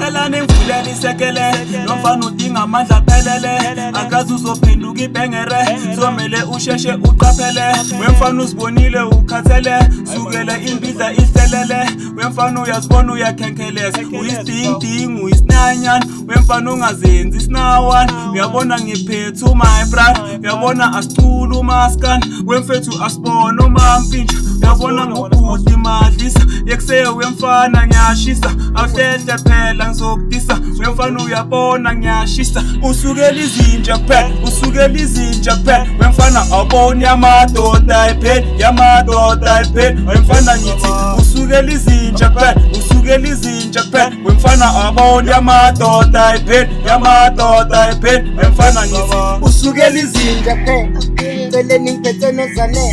ngicela ningivulele isekele nomfana udinga amandla aphelele akazi uzophenduka ibhengere somele usheshe uqaphele wemfana uzibonile ukhathele sukela imbiza iselele wemfana uyazibona uyakhenkeleza uyisidingidingi uyisinanyana wemfana ungazenzi isinawan uyabona ngiphethe my brother uyabona asicula umaskani wemfethu asibona umamfintsha uyabona ngobhuti madlisa yekuseye wemfana ngiyashisa awuhlehle phela ngizokudisa wemfana uyabona ngiyashisa usukela izinja kuphela usukela izinja kuphela wemfana awuboni yamadoda ayipheli yamadoda ayipheli wemfana ngithi usukela izinja kuphela usukela izinja kuphela wemfana awuboni yamadoda ayipheli yamadoda ayipheli wemfana ngithi usukela izinja kuphela celeni ngiphethe nozane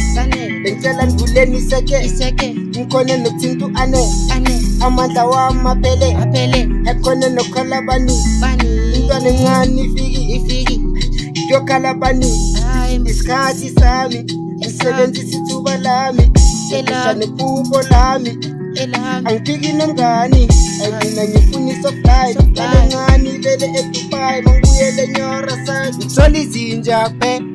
bengicela ngivuleni iseke ngikhone nokuthinta ane amandla wami aphele ekhone nokukhala bani intwana encane ifiki ngiyokhala bani isikhathi sami ngisebenzisa ithuba lami ngisha nephupho lami angiphiki nomngani mina ngifuna isoflight encane ibele eDubai mangibuyele enyora side ngithola izinja kuphela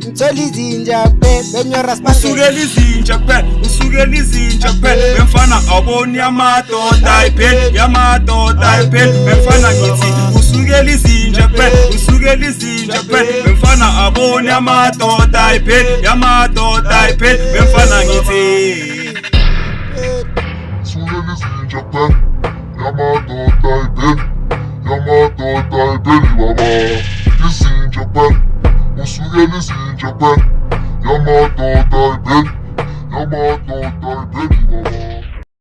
benyora usukela izinja kuphela usukela izinja kuphela wemfana awuboni yamadoda ayipheli yamadoda ayipheli wemfana ngithi usukela izinja kuphela usukela izinja kuphela wemfana awuboni yamadoda ayipheli yamadoda ayipheli wemfana ngithi usukela izinja kuphela yamadoda ayipheli yamadoda ayipheli baba izinja kuphela usukela izinja kuphela yamadoda ayipheli